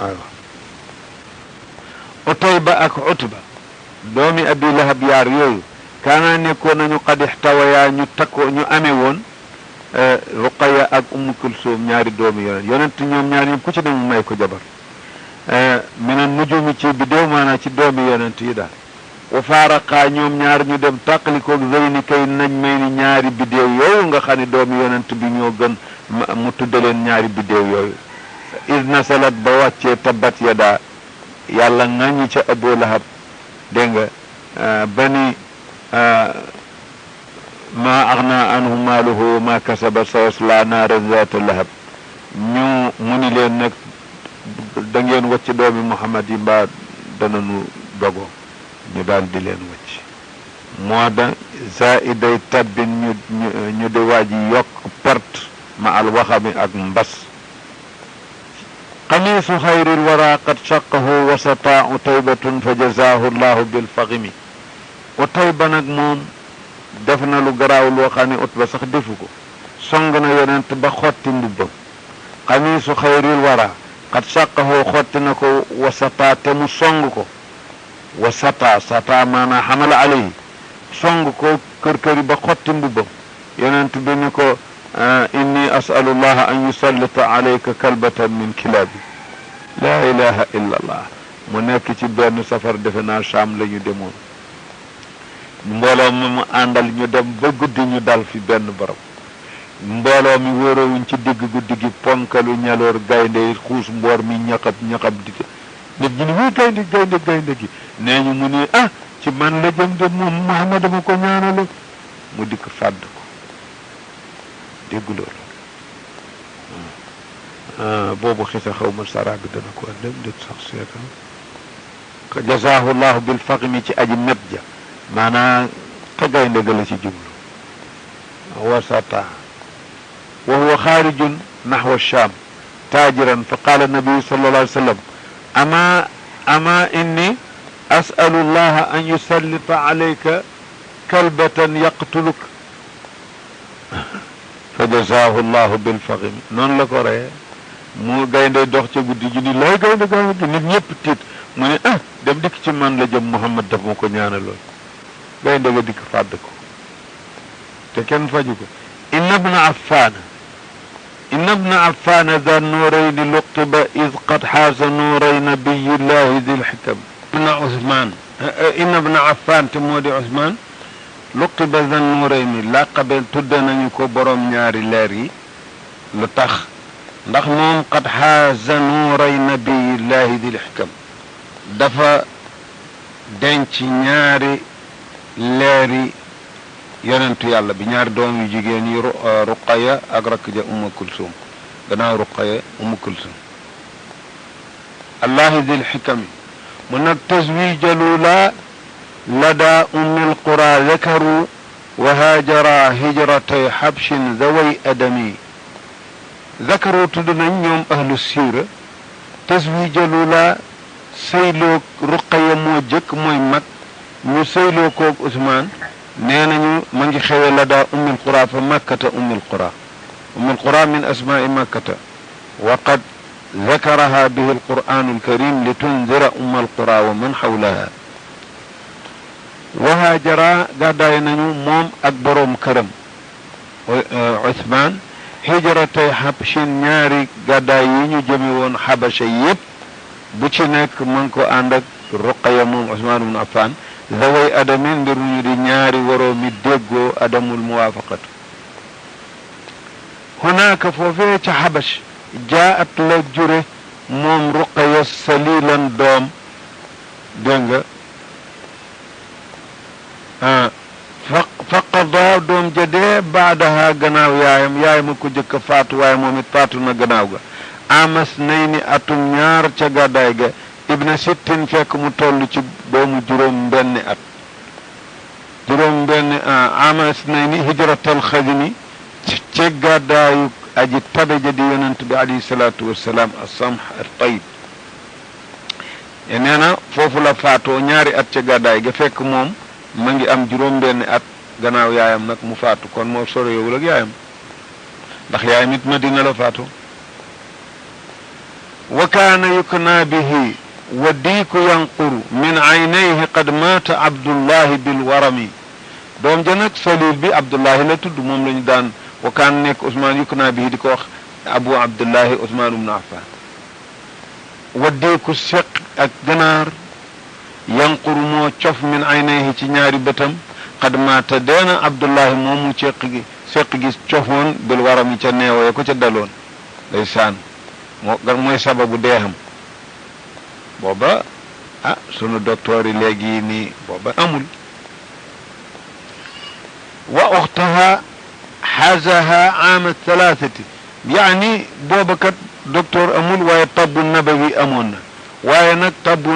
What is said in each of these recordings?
aywa Utayba ak Utba doomi Abi Lahab yaar yooyu kaana nekkoon nañu qad ixtawaya ñu takkoo ñu amee woon Ruqaya ak Kulsum ñaari doomi yonent ñoom ñaari ñoom ku ci ne mu may ko jabar mina nujumi ci bidéew maanaam ci doomi yonent yi daal wa faaraqa ñoom ñaar ñu dem tàqalikoog zeyni kay nañ may ni ñaari bidéew yooyu nga xam ne doomi yonent bi ñoo gën mu tuddaleen ñaari bidéew yooyu is nasalat ba wàccee tabbat yada yàlla ŋàññi ca Abu Lahab dégg nga bani ma agna anhu maaluhu ma kasaba sayasla naaran zaata lahab ñu mu ni leen nag da ngeen wacc doomi Muhammad yi mbaa dananu dogoo ñu daal di leen wacc moo da zaiday tabbin ñu di waaji yokk perte ma al waxami ak mbas qamiisu xayril wara qad shaqahu wasata utaybatun fa jazaahu llahu bilfaximi Utayba nag moom def na lu garaaw loo xam ne Utba sax defu ko song na yonent ba xotti mbubbam xamiisu xayril wara qad shaqahu xotti na ko wasata te mu song ko wasata sata maanaa xamala alayhi song ko kër-këri ba xotti mbubbam yonent bi ni ko inni asalu llaha an yusallita alayka kalbatan min kilaabi laa ilaha illa allah mu nekk ci benn safar defe naa Saam la ñu demoon mbooloo mi mu àndal ñu dem ba guddi ñu dal fi benn barab mbooloo mi wóorowuñ ci digg guddi gi ponkalu ñaloor gaynde xuus mboor mi ñaqab di nit ñi ni muy gaynde gi nee ñu mu ni ci man la jëm de moom Muhammad dama ko ñaanalo mu dikk fàdd ko dégg loolu boobu xisa xaw ma sara bi dana ko dem dit sax seeta jazaahu llahu bil faxmi ci aji met ja maanaa ka gaynde ga la ci jublu wasata wa huwa xaarijun naxwa Shaam taajiran fa qaala nabiyu sallallahu alayhi wa sallam ama inni asalu llaha an yusallita alayka kalbatan yaqtuluk fa jazaahu llahu bilfaximi noonu la ko reye mu gaynde dox ca guddi ji ni lay gaynde gi nit ñëpp tiit mu ne dem dikk ci man la jëm Muhammad daf ma ko ñaanaloon gaynde ga dikk fàdd ko te kenn faju ko inna ibna affana da nuurayni luqiba id qad xaasa nuuray nabiyillahi dil xikam inna ibna affan te moo di Usmaan luqiba da nuurayni laqabe tudde nañu ko borom ñaari leer yi lu tax ndax moom qad xaasa nuuray nabiyillahi dil xikam dafa denc ñaari leeri yonentu yàlla bi ñaari doom yu jigéen yi Ruqaya ak rakk ja Kulsum gannaaw Ruqaya Kulsum allahi dil xikami mu nag taswijalu lada ummil qura zakaru wa haajara hijratay xabshin zaway adami zakaru tudd nañ ñoom ahlu siira taswijalu sëyloo Ruqaya moo jëkk mooy mag ñu sëyloo koog Usmaan nee nañu ma ngi xewe la daa ummil qura fa makkata ummil qura min asmaai makkata wa qad zakaraha bihi alquranu alkarim li tunzira umma alqura wa man xawlaha wa haajara gàddaay nañu moom ak boroom këram Usmaan hijratay xabshin ñaari gàddaay yi ñu jëme woon xabasha yépp bu ci nekk ma ngi ko ànd ak Ruqaya moom Usmaan ibn Affan zaway adamin mbir ñu di ñaari waroo mi déggoo adamul muwaafaqatu hunaaka foofee ca xabash jaat la jure moom Ruqaya salilan doom dégg nga fa qadaa doom ja dee baadaha gannaaw yaayam a ko jëkk a faatu waaye moom it faatu na gannaaw ga amas nay ni atum ñaar ca gàddaay ga ibna sittin fekk mu toll ci doomu juróom benni at juróom benni amas nay ni hijratal xadimi ci gàddaayu aji tabe ja di yonent bi alayhi salaatu wassalaam as-samh at-tayyib nee na foofu la faatoo ñaari at ca gàddaay ga fekk moom ma ngi am juróom benni at gannaaw yaayam nag mu faatu kon moo sorewul ak yaayam ndax yaayam it Madina la faatu wa kaana yukna bihi wa diiku yanquru min aynayhi qad maata abdullahi bilwarami doom ja nag salil bi abdullahi la tudd moom la ñu daan wa kaana nekk Ousmane yukna bihi di ko wax abu abdullahi Ousmane ibnu Affan wa diiku seq ak ganaar yanquru moo cof min aynayhi ci ñaari bëtam qad maata deena abdullahi moom mu seq gi cofoon bilwarami ca neewoye ko ca daloon ndeysaan mooy sababu deexam booba sunu docteur yi léegi nii booba amul wa uxtaha xaazaha aama thalathati yaani booba kat docteur amul waaye tabbu nabawi amoon na waaye nag tabbu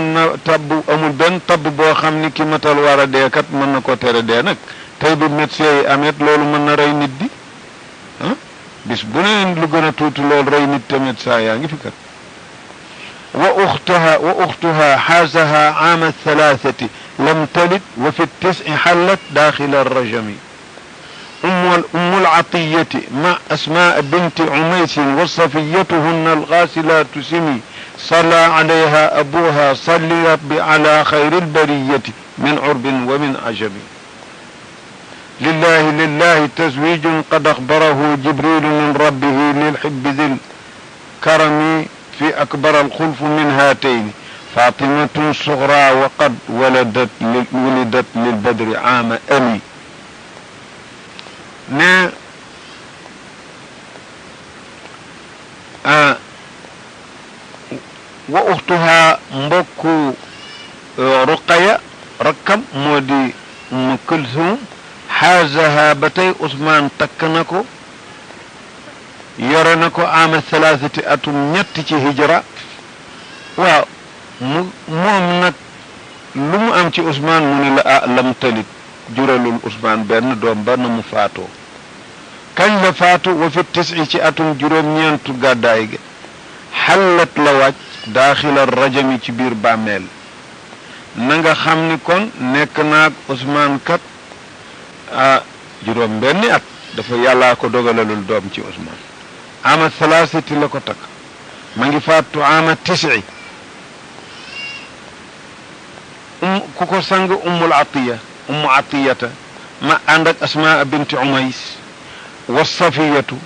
amul benn tabb boo xam ni ki matal war a dee kat mën na ko tere dee nag tey bi médecin yi amet loolu mën na rey nit di bis bu neen lu gën a tuuti loolu rey nit te médecin yaa ngi fi kat وأختها حازها عام الثلاثة لم تلد وفي التسع حلت داخل الرجم أم العطية مع أسماء بنت عميس وصفيتهن الغاسلات سمي صلى عليها أبوها صليت على خير البرية من عرب ومن عجب لله تزويج قد أخبره جبريل من ربه للحب ذي الكرم في أكبر الخلف من هاتين فاطمة صغرى وقد ولدت للبدر عام أمي وأختها مبكو رقية ركم مودي أم كلثوم حازها بتي عثمان تكنكو yore na ko ama thalathati atum ñett ci hijra waaw moom nag lu mu am ci Ousmane mu ne la lam talit juralul Ousmane benn doom ba na mu faatoo kañ la faatu wa fi tisi ci atum juróom-ñeentu gàddaay gi xallat la wàcc daaxila rajami ci biir bàmmeel na nga xam ni kon nekk naag Ousmane kat juróom benni at dafa yàllaa ko dogalalul doom ci Ousmane ama thalathati la ko takk ma ngi faatu ama tisi ku ko sang ummul atiyata ma ànd ak asmaa binti umays wa safiyatu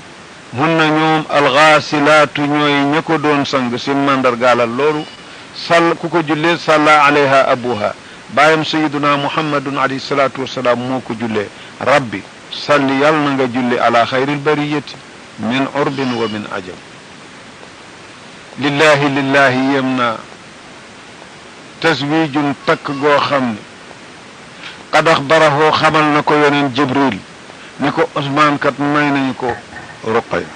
hunna ñoom alxaasilaatu ñooy ña ko doon sang si mandargaalal loolu ku ko jullee salla alayha abuha baayam sayiduna muhammadun alayhi salaatu wasalaam moo ko jullee rabbi salli yàlla na nga julli ala xayril bariyati min urbin wa min ajam lillahi yem naa taswijun takk goo xam ne qad axbarahoo xamal na ko yoneen jibril ni ko Ousmane kat may nañu ko Ruqaya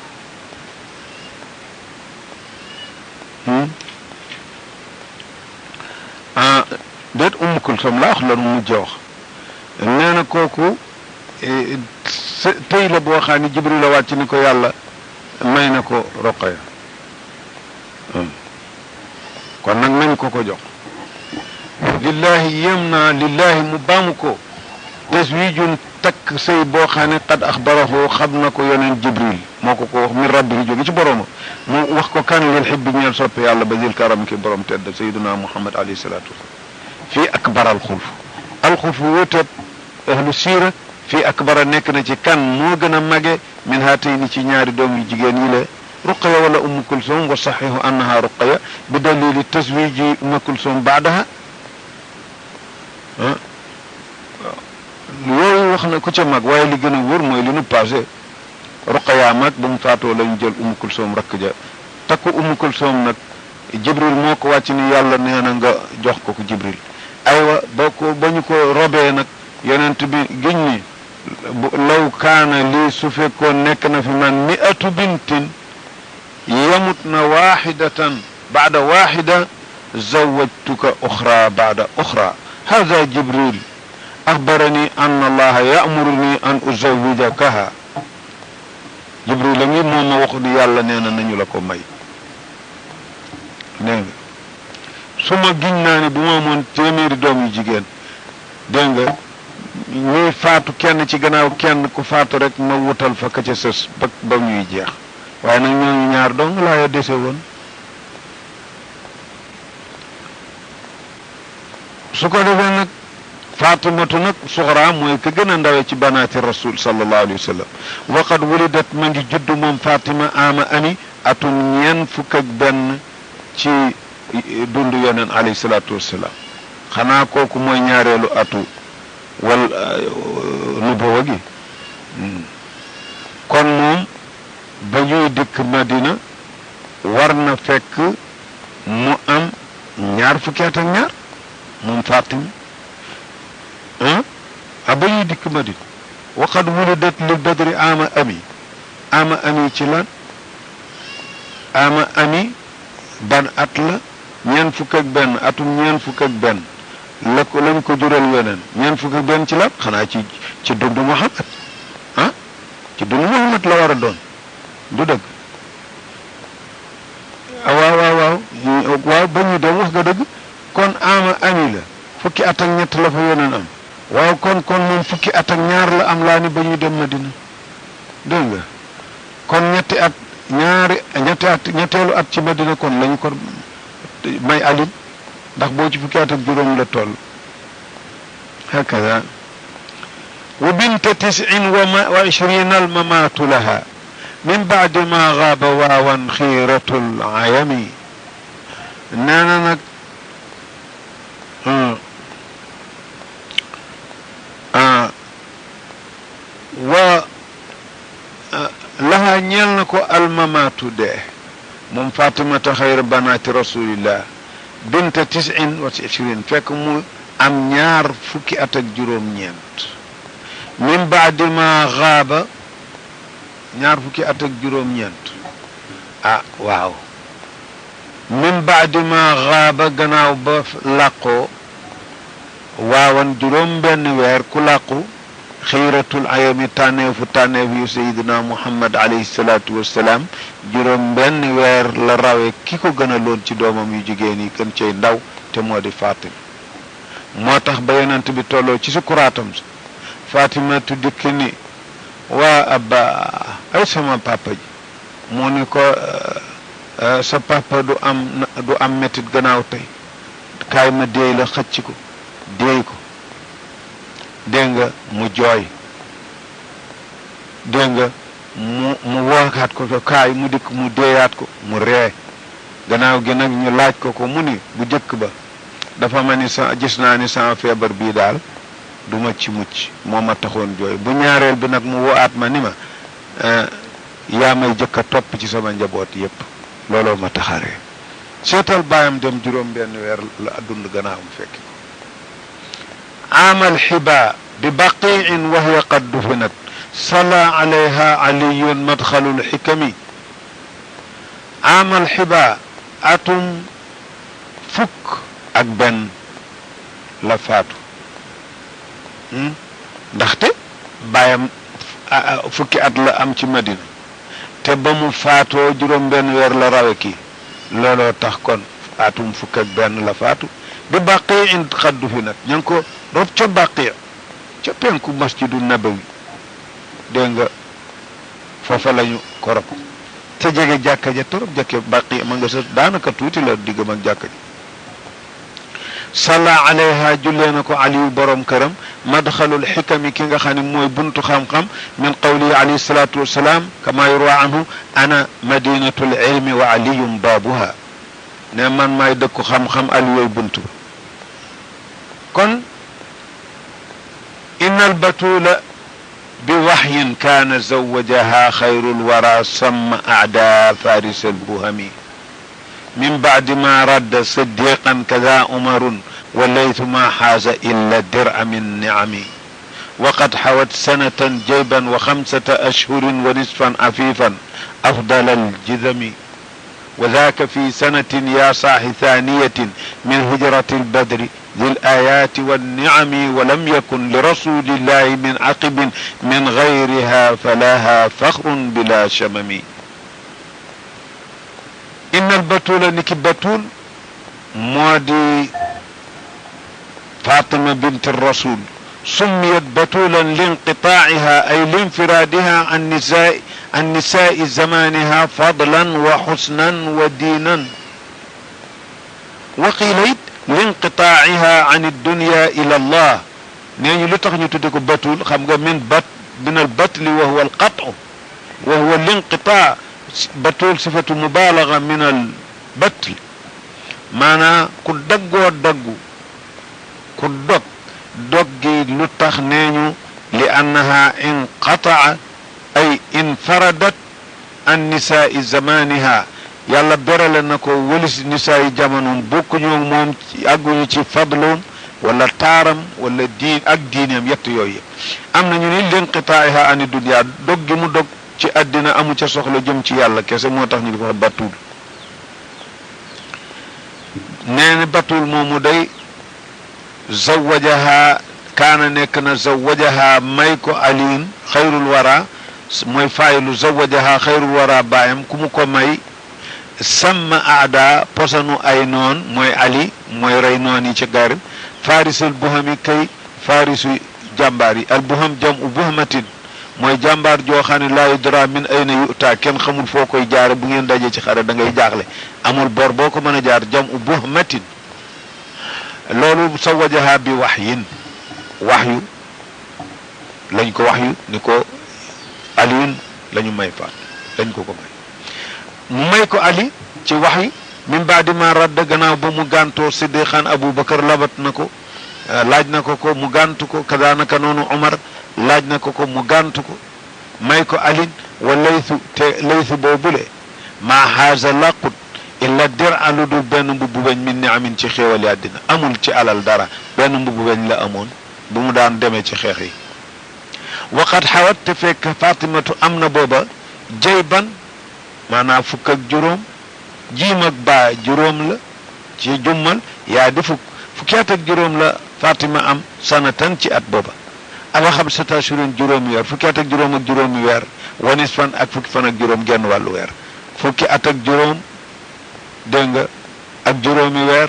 déet Umm Kulsum laa wax la nu mujj wax nee na kooku tey la boo xam ne jibril la wàcc ni ko yàlla may na ko Ruqaya kon nag nañ ko jox lillahi yem naa lillahi mu baamu ko taswijun takk sëy boo xam ne qad axbarahu xam na ko yoneen jibril moo ko wax min rabbi jóge ci borooma mu wax ko kan lil xibbi ñeel soppe yàlla ba zil karam ki borom tedd sayyiduna muhammad alayhi salatu wasalam fii akbar alxulfu wuuteeb ahlu siira fii akbara nekk na ci kan moo gën a mage min haatayni ci ñaari doom yu jigéen yi la Ruqaya wala Umm Kulsum wa saxihu annaha Ruqaya bi dalili taswiji Umm Kulsum baadaha yooyu wax na ku ca mag waaye li gën a wóor mooy li nu passé Ruqaya mag ba mu faatoo lañu jël Umm Kulsum rakk ja takku Umm Kulsum nag Jibril moo ko wàcc ni yàlla nee na nga jox ko Jibril aywa ba ñu ko robee nag yonent bi giñ ni law kaana lii su fekkoon nekk na fi man mi'atu bintin yamut na waxidatan baada waxida zawajtuka uxra baada uxra hada Jibril axbarani an allaha ya'muruni an uzawijakaha Jibril la ngi moom ma wax ni yàlla nee na nañu la ko may dégg nga su ma giñ naa ni bu ma amoon téeméeri doom yu jigéen dégg nga ñuy faatu kenn ci gannaaw kenn ku faatu rek ma wutal fa ka ca sës ba ñuy jeex waaye nag ñooñu ñaar dong laa ya dese woon su ko defee nag fatimatu nag suxra mooy ka gën a ndawe ci banaati rasul sallallahu alayhi wa sallam waqad wulidat ma ngi judd moom fatima ama ami atum ñeen fukk ak benn ci dundu yoneen alayhi salaatu wassalaam xanaa kooku mooy ñaareelu atu wal nubuwa gi kon moom ba ñuy dikk Madina war na fekk mu am ñaar fukki at ak ñaar moom Fatima ba ñuy dikk Madina waqad wulidat li badri ama ami ci lan ama ami ban at la ñeen fukk ak benn atum ñeen fukk ak benn la ko lañ ko jural weneen ñeen fukk ak benn ci lan xanaa ci dundu Muhammad ci dundu Muhammad la war a doon du dëgg waaw ba ñu dem wax nga dëgg kon ama ami la fukki at ak ñett la fa weneen am waaw kon moom fukki at ak ñaar la am laa ni ba ñuy dem Madina dégg nga kon ñetteelu at ci Madina kon lañu ko may alim ndax boo ci fukki at ak juróom la toll hakaza wa bint 29 almamaatu laha min baadi ma gaaba waawan xiiratul ayami nee na nag wa laha ñeel na ko almamaatu dee moom fatimata xayra banaati rasulillah bint 29 fekk mu am ñaar fukki at ak juróom-ñeent min baadi ma gaaba ñaar fukki at ak juróom-ñeent waaw min baadi ma gaaba gannaaw ba làqoo waawan juróom benn weer ku làqu xiiratul ayami tànneefu yu sayidina muhammad alayhi salaatu wassalaam juróom benn weer la rawe ki ko gën a loon ci doomam yu jigéen yi gën cay ndaw te moo di Fatima moo tax ba yonent bi tolloo ci sukuraatam sa Fatima dikk ni waa abba ay sama papa ji moo ni ko sa papa du am mettit gannaaw tey kaay ma déey la xëcc ko déey ko dégg nga mu jooy dégg nga mu wookaat ko kaay mu dikk mu déeyaat ko mu ree gannaaw gi nag ñu laaj ko mu ni bu jëkk ba dafa ma ni gis naa ni sama feebar bii daal du ma ci mucc moo ma taxoon jooy bu ñaareel bi nag mu woowaat ma ni ma yaa may jëkk a topp ci sama njaboot yépp looloo ma taxaree seetal baayam dem juróom benn weer la dund gannaawam fekki ko aamal xibaa bi baqiin wa hiya qad dufinat sala alayha aliyun madxalul xikami aamal xibaa atum fukk ak benn la faatu ndaxte baayam fukki at la am ci Madina te ba mu faatoo juróom benn weer la rawe kii looloo tax kon atum fukk ak benn la faatu bi baqiin qad dufinat ña ngi ko rob ca baqi ca penku masjidu nabawi dégg nga foofa lañu ko rob te jege jàkka ja torop jëkke baqi ma nga sa daanaka tuuti la diggam ak jàkka ji salla alayha jullee na ko aliyu borom këram madxalul xikami ki nga xam ne mooy buntu xam-xam min qawlihi alayhi salatu wassalaam kama yurwa anhu ana madinatul ilmi wa aliyum baabuha ne man maay dëkku xam-xam aliyooy buntu kon إن البتول بوحي كان زوجها خير الورى صم أعداء فارس البهم من بعد ما رد صديقا كذا أمر والليث ما حاز إلا الدرع من نعم وقد حوت سنة جيبا و5 أشهر ونصفا عفيفا أفضل الجذم وذاك في سنة يا صاح ثانية من هجرة البدر ذي الآيات والنعم ولم يكن لرسول الله من عقب من غيرها فلاها فخر بلا شمم إن البتول نك بتول مودي فاطمة بنت الرسول سميت بتولا لانقطاعها أي لانفرادها عن نساء زمانها فضلا وحسنا ودينا وقيل linqitaa'iha an ad-dunya ila allah nee ñu lu tax ñu tudde ko batul xam nga min al batli wa huwa al qat'u wa huwa linqitaa batul sifatu mubalagha min al batl maanaa ku daggoo daggu ku dog gi lu tax nee ñu li annaha inqata'a ay infaradat an nisaa'i zamaniha yàlla berale na ko wëlis nisaa'i jamonoom bokkuñu moom àgguñu ci fadloom wala taaram wala diineem yett yooyu yëpp am nañu ni linqitaa'iha ani dunya dog gi mu dog ci àddina amu ca soxla jëm ci yàlla kese moo tax ñu di ko wax batul nee na batul moomu day zawajaha kaana nekk na zawajaha may ko aliin xayrul wara mooy faayilu zawajaha xayrul wara baayam ku mu ko may samma aada posanu ay noon mooy ali mooy rey noon yi ci garim farisul buhami kay farisu jàmbaar yi al buham jam u buhmatin mooy jàmbaar joo xam ne laa yudra min ayna yu'ta kenn xamul foo koy jaare bu ngeen dajee ci xare da ngay jaaxle amul bor boo ko mën a jaar jam u buhmatin loolu sawajaha bi waxyu lañ ko waxyu ni ko aliin lañu may faat lañ ko may mu may ko ali ci waxyu min baadi ma radda gannaaw ba mu gàntoo siddiqan abubakar labat na ko laaj na ko mu gàntu ko kadaanaka noonu omar laaj na ko mu gàntu ko may ko alin wa laythu boobule maa xaaza laqut illa dir'a lu dul benn mbubbu weñ min ni'amin ci xéewali àddina amul ci alal dara benn mbubbu weñ la amoon bu mu daan demee ci xeex yi waqad xawat te fekk fatimatu am na booba jayban maanaam fukk ak juróom jiim ak baa juróom la ci jummal yaa di fukki at ak juróom la fatima am sanatan ci at booba awa xamsata ashurin juróomi weer fukki at ak juróom ak juróomi weer wanis fan ak fukki fan ak juróom genn wàllu weer fukki at ak juróom dégg nga ak juróomi weer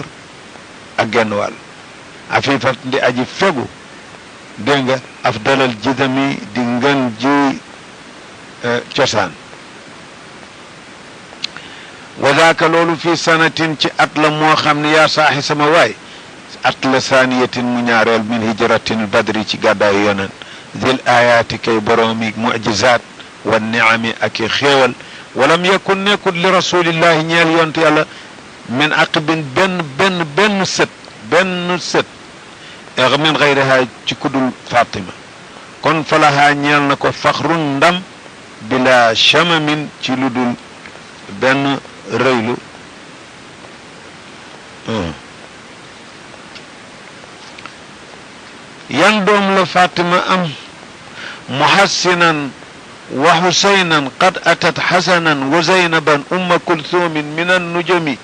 ak genn wàll afifat ndi aji fegu dégg nga afdalal jidami di ngën ji cosaan wadaaka loolu fi sanatin ci at la moo xam ne yaa saaxi sama waay at la saaniyatin mu ñaareel min hijratin badri ci gàddaayu yonen zil ayaati kay boroomi mujizaat wa niami ak i xéewal walam yakun nekkul li rasulillahi ñeel yonte yàlla min aqibin benn sët min gayriha ci kudul fatima kon falahaa ñeel na ko faxrun ndam bila chamamin ci lu dul benn rëylu yan doom la fatima am muhassinan wa husaynan qad atat hasanan wa zaynaban umma kulthumin min annujami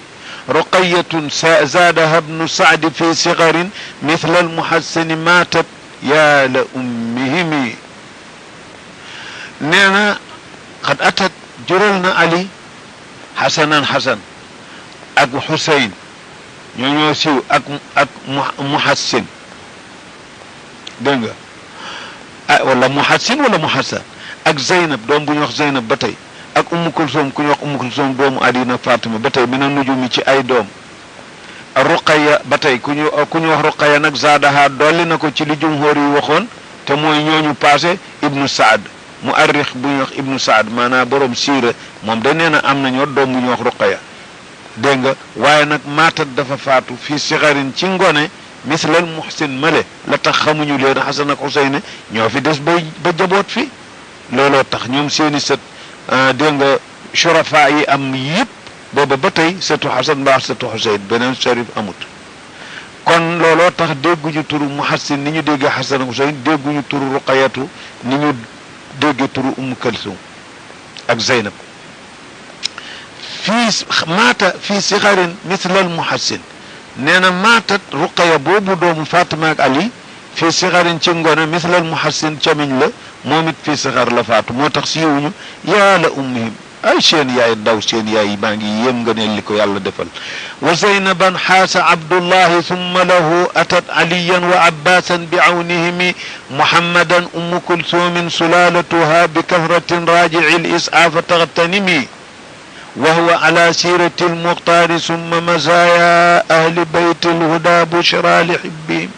ruqayatun zaadaha ibnu sa'di fi sigarin mithla almuhassini maatat yaa la ummihimi nee na qad atat jural na ali hasanan hasan ak husayn ñoo siiw ak muhassin dégg nga wala muhassin wala muhassan ak Zeynab doom bu ñu wax Zeynab ba tey ak Ummu Kulsum ku ñu wax Ummu Kulsum doomu Adina Fatima ba tey mina nujumi ci ay doom Ruqaya ba tey ku ñu wax Ruqaya nag zaadaha dolli na ko ci li jumhur yi waxoon te mooy ñooñu passé Ibnu Saad mu arrix bu ñu wax Ibnu Saad maanaam borom siira moom da nee na am nañoo doom bu ñu wax Ruqaya dégg nga waaye nag maatat dafa faatu fii sigarin ci ngone mislal muhsin male la tax xamuñu leen Hasan ak Husayn ñoo fi des ba jaboot fi looloo tax ñoom seeni sët dégg nga shurafa yi am yëpp booba ba tey sëtu Hasan mbaa sëtu Husayn beneen sharif amut kon looloo tax dégguñu turu muhassin ni ñu dégg Hasan ak Husayn dégguñu turu Ruqayatu ni ñu dégg turu Umm Kalsum ak Zeynab fii maata fii sigarin mislal muhassin nee na maatat Ruqaya boobu doomu Fatima ak Ali fii sigarin ci ngone mislal muhassin camiñ la moom it fii sigar la faatu moo tax siiwuñu yaa la ummihim ay seen yaay daw seen yaay maa ngi yéem nga ne li ko yàlla defal wa zaynaban xaasa abdullahi summa lahu atat aliyan wa abbasan bi awnihimi muhammadan ummu kulsumin sulalatuha bi kasratin rajici l isaafa taxtanimi وهو على سيرة المختار ثم مزايا أهل بيت الهدى بشرى لحبهم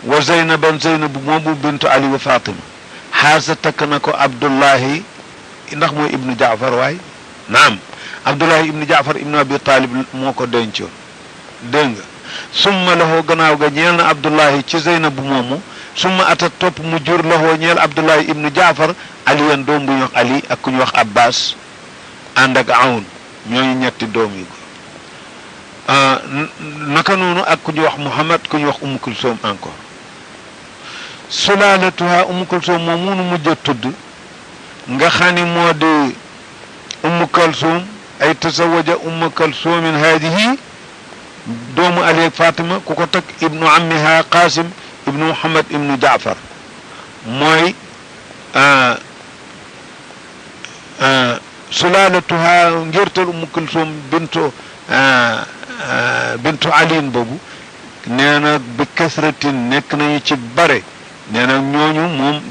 وزينبا زينب مومو بنت علي وفاطمة حاز تكنكو عبد الله نخمو ابن جعفر واي نعم عبد الله ابن جعفر ابن أبي طالب موكو دينشون دينغ ثم له غناو غنيلنا عبد الله تي زينب مومو ثم أتى توب مجور له نيل عبد الله ابن جعفر علي دوم بو علي ak ku ñu wax Abbas ànd ak Awn ñooy ñetti doom yi naka noonu ak ku ñu wax Muhammad ku ñu wax Umm Kulsum encore sulalatuha Umm Kulsum moom munu mujj a tudd nga xam ni moo di Umm Kulsum ay tasawaja Umm Kulsumin hadihi doomu Ali ak Fatima ku ko takk ibnu ammiha Qasim ibnu Muhammad ibnu Jaafar mooy sulalatuha ngirtal Umm Kulsum bintu aliin boobu nee na bi kasratin nekk nañu ci bare nee na ñooñu moom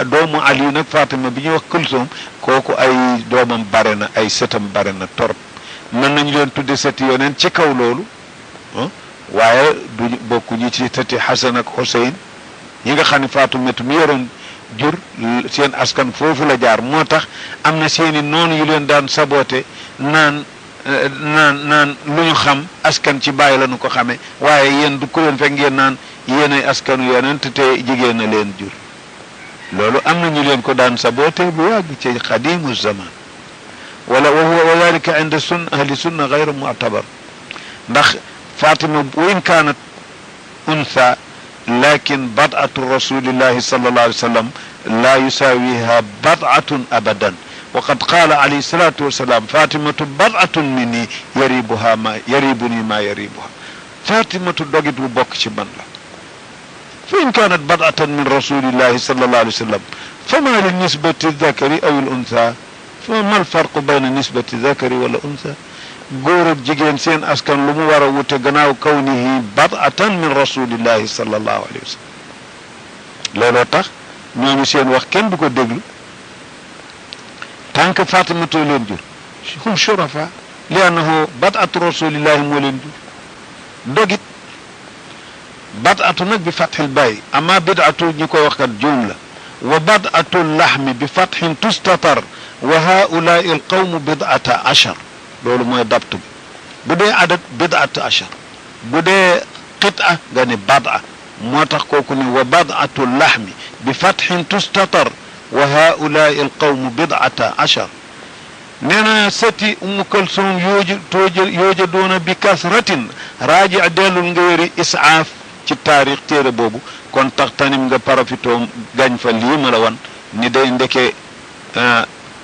doomu Ali nag Fatima bi ñuy wax Kulsum kooku ay doomam bare na ay sëtam bare na torop mën nañu leen tudde sëti yoneen ci kaw loolu waaye du bokkuñu ci sëti Hasan ak Huseyn ñi nga xam ne Faatumatu mi yoroon jur seen askan foofu la jaar moo tax am na seeni noonu yu leen daan saboté naan lu ñu xam askan ci bàyyi la nu ko xamee waaye yéen du ko leen fekk ngeen naan yéenay askanu yonent te jigéen na leen jur loolu am na ñu leen ko daan saboté bu yàgg ci xadimu zaman wala wa dalika inda sunna ahli sunna gayru mu'tabar ndax Fatima wa in kaanat untha lakin bad'atu rasulillahi sallallahu alayhi wa sallam la yusawiha bad'atun abadan وقد قال عليه الصلاة والسلام فاطمة بدعة مني يريبني ما يريبها فاطمة دوغيت بو بوك سي من لا فإن كانت بدعة من رسول الله صلى الله عليه وسلم فما للنسبة الذكر أو الأنثى فما الفرق بين نسبة الذكر والأنثى غور جيجين سين اسكن لومو ورا ووتو غناو كونه بدعة من رسول الله صلى الله عليه وسلم لولو تخ ñooñu seen wax kenn du ko déglu tant que Fatima to leen jur hum shurafa li'annahu bad'atu rasulillahi moo leen jur dogit bad'atu nag bi fathil bay amma bid'atu ñi koy wax kat juum la wa bad'atu lahmi bi fathin tustatar wa ha'ula'i al-qawm bid'ata ashar loolu mooy dabtu bi bu dee adat bid'ata ashar bu dee qit'a nga ni bad'a moo tax kooku ni wa bad'atu lahmi bi fathin tustatar wa haulaai alqawmu bid'ata ashar nee na sëti Umm Kulsum yoojadoona bi kasratin raaji dellul nga wéri isaaf ci taarix téere boobu kon tax tanim nga parafitoom gañ fa lii ma la wan ni day ndeke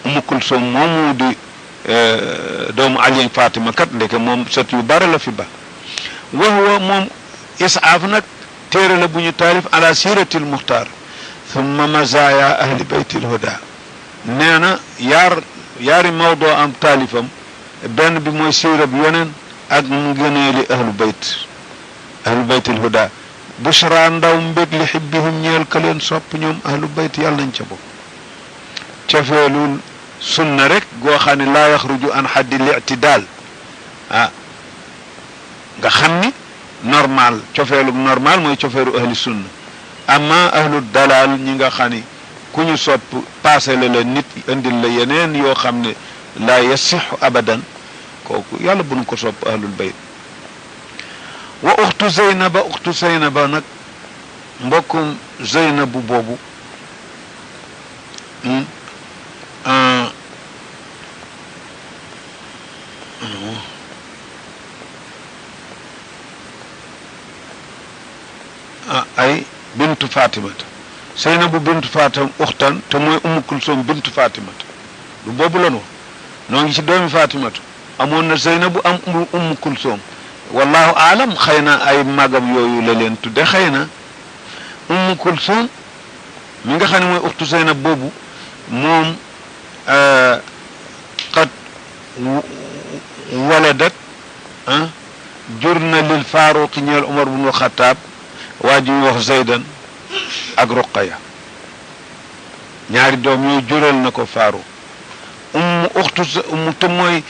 Umm Kulsum moomu di doomu Ali Fatima kat ndeke moom sët yu bare la fi ba wa huwa moom isaaf nag téere la bu ñu taalif ala siratil muxtaar thumma mazaya ahli baytil huda nee na yaari mawdo am taalifam benn bi mooy siirab yoneen ak mu gëneeli ahlu baytil huda bushra ndaw mbég li xibbihum ñeel ka leen sopp ñoom ahlu bayt yàlla nañ ca bokk cofeelul sunna rek goo xam ne laa yaxruju an xaddi li'tidaal nga xam ni normal cofeelu normal mooy cofeelu ahli sunna amma ahlu dalal ñi nga xam ni ku ñu sopp passé la nit indil la yeneen yoo xam ne la yasixu abadan kooku yàlla bu nu ko sopp ahlul bayt wa uxtu zeynaba nag mbokkum zeynabu boobu ay bintu fatimata Zeynabu bintu Fatima uxtan te mooy Umm Kulsum bintu fatimata du boobu la nu noo ngi ci doomi fatimatu amoon na Zeynabu am Umm Kulsum wallahu aalam xëy na ay magam yooyu la leen tudde xëy na Umm Kulsum mi nga xam ne mooy uxtu Zeynab boobu moom qad waladat jur na lil Faaruq ñeel Umar bnu Xattaab waa ji wax Zaydan ak Ruqaya ñaari doom yooyu jural na ko Faaruq te mooy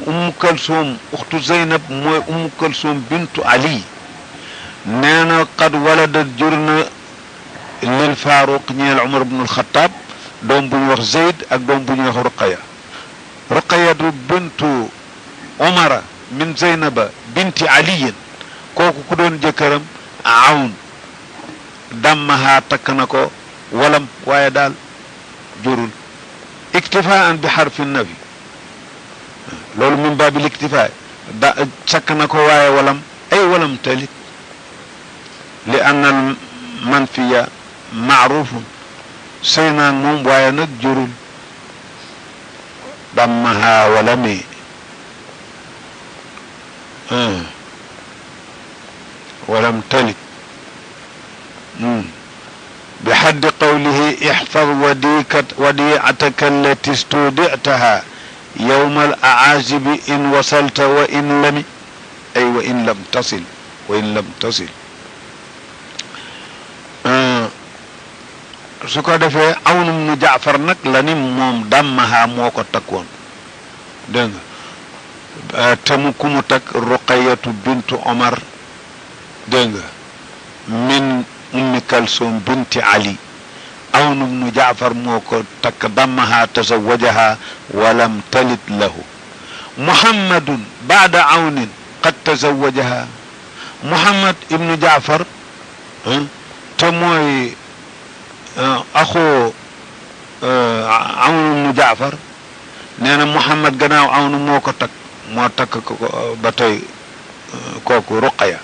ummu kalsum uxtu zeynab mooy ummu kalsum bintu ali nee na qad waladat jur na lil faaruq ñeel umar ibn alxataab doom bu ñu wax zeyd ak doom bu ñu wax ruqaya ruqayatu bintu umara min zeynaba binti aliyin kooku ku doon jëkkëram awn dammaha takk na ko walam waaye daal jurul iktifaan bi xarfi nafi loolu min baabil iktifaa da sakk na ko waaye walam ay walam talit li anna al manfiya maarufun sëy naag moom waaye nag jurul dammaha walami walam talit بحد قوله احفظ وديعتك التي استودعتها يوم الأعازب إن وصلت وإن لم أي وإن لم تصل su ko defee Awn ibn Jaafar nag la ni moom dammaha moo ko takkoon dégg nga te mu ku mu takk Ruqayatu bintu Omar dégg nga min ummi Kalsum binti Ali Awn ibn Jaafar moo ko takk dammaha tazawajaha walam talit lahu Muhammadun baada Awnin qad tazawajaha Muhammad ibn Jaafar te mooy axu Awn ibn Jaafar nee na Muhammad gannaaw Awn moo ko takk ko ba tey kooku Ruqaya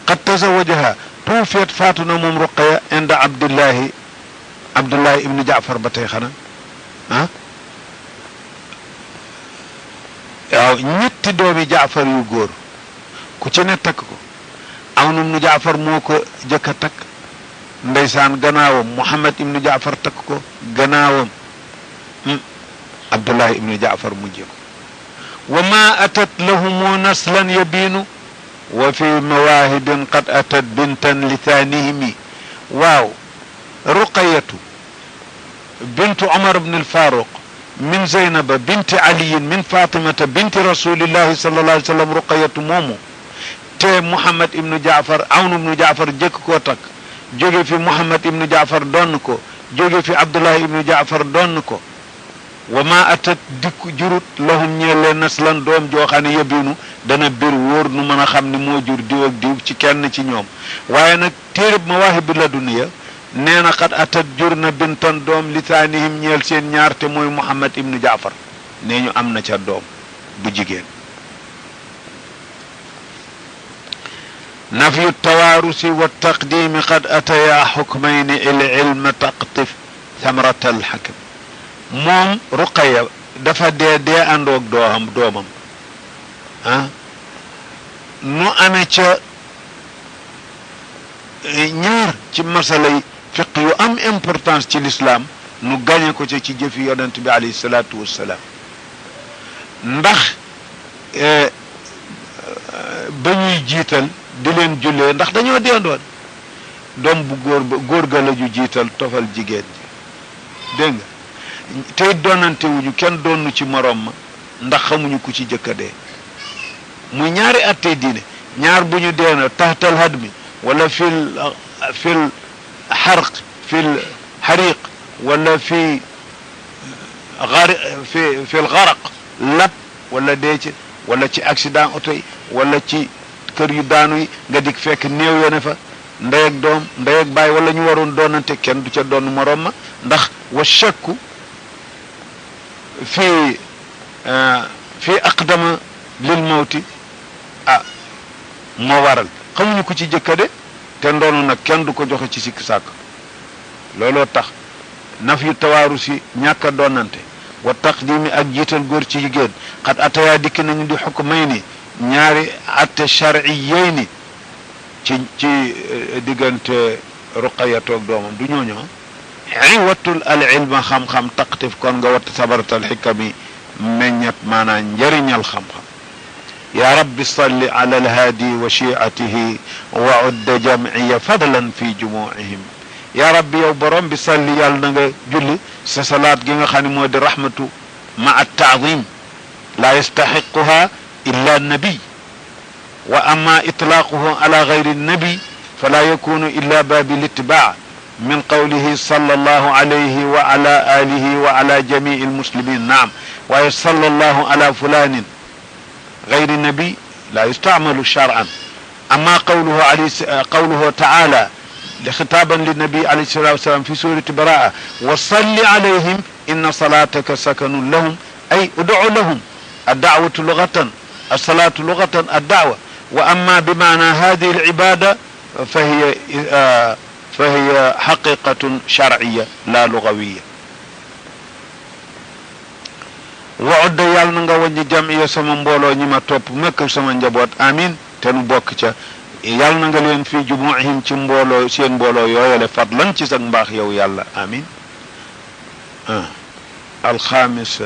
qad tazawajaha tuufiyat faatu na moom Ruqaya inda Abdullahi ibn Jaafar ba tey xanaa waaw ñetti doomi Jaafar yu góor ku ci ne takk ko Awn ibn Jaafar moo ko jëkk a takk ndeysaan gannaawam Muhammad ibn Jaafar takk ko gannaawam Abdullahi ibn Jaafar mujje ko wa ma atat lahumu naslan yabiinu wa fi mawahibin qad atat bintan li thanihimi waaw Ruqayatu bintu Umar ibn al-Faruq min Zeynaba binti aliyin min Fatimata binti rasulillahi sallallahu alayhi wa sallam Ruqayatu moomu te Muhammad ibn Jaafar Awn ibn Jaafar jëkk koo takk jóge fi Muhammad ibn Jaafar donn ko jóge fi Abdullahi ibn Jaafar donn ko wa ma atat dikku jurut lahum ñeel leen naslan doom joo xam ne yebinu dana bir wóor nu mën a xam ne moo jur diw ak diw ci kenn ci ñoom waaye nag téereb Mawaahibu Ladunniya nee na xat atat jur na bintan doom lisaanihim ñeel seen ñaar te mooy Muhammad ibn Jaafar nee ñu am na ca doom bu jigéen نفي التوارث والتقديم قد أتيا حكمين العلم تقطف ثمرة الحكم moom Ruqaya dafa dee àndoog doomam nu amee ca ñaar ci masalay fiq yu am importance ci l'islam nu gañe ko ci jëfi yonent bi alayhi salaatu wassalaam ndax ba ñuy jiital di leen jullee ndax dañoo deendoon doom bu góor ga la ju jiital tofal jigéen ji dégg nga tey doonante wuñu kenn doonu ci morom ma ndax xamuñu ku ci jëkka dee muy ñaari attey diine ñaar bu ñu deena taxtal hadmi wala fil xarq fil xariq wala fil garaq lap wala dee ci wala ci accident oto yi wala ci kër yu daanu yi nga dik fekk néew yone fa ndey ak doom ndey ak baay wala ñu waroon doonante kenn du ca doon morom ma ndax wa shakku fi aqdama lil mawti moo waral xamuñu ko ci jëkkade te ndoonu nag kenn du ko joxe ci sikk sàkk looloo tax naf yu tawaaru si ñàkk a doonante wa taqdimi ak jiital góor ci jigéen xat atayaa dikk nañu di xukmay ni ñaari atte shar'iyey ni ci diggante Ruqaya toog doomam du ñooñu ay wattul al ilma xam-xam taqtif kon nga watt sabaratal xikami meññat maanaam njëriñal xam-xam ya rabbi salli ala alhaadi wa shiatihi wa udda jamciya fadlan fi jumucihim yaa rabbi yow borom bi salli yàlla na nga julli sa salaat gi nga xam ne moo di rahmatu ma at taadim laa yastaxiquha illa nabi wa amma itlaquhu ala gayri nabi fala yakunu illa baabi litibaa min qawlihi sallallahu alayhi wa ala alihi wa ala jamii almuslimin naam waaye sallallahu ala fulanin gayri nabi la yustacmalu shar'an amma qawluhu taala خطابا للنبي عليه الصلاة والسلام في سورة براءة وصل عليهم إن صلاتك سكن لهم أي ادع لهم الدعوة لغة الصلاة لغة الدعوة وأما بمعنى هذه العبادة فهي حقيقة شرعية لا لغوية وعد يالنا وجه جمعية سمن بولو نما توب مكة سمن جبوت آمين تنو بوكتا yàlla na nga leen fi jumuhim ci mbooloo seen mbooloo yooyale fadlan ci sag mbaax yow yàlla amin alxamis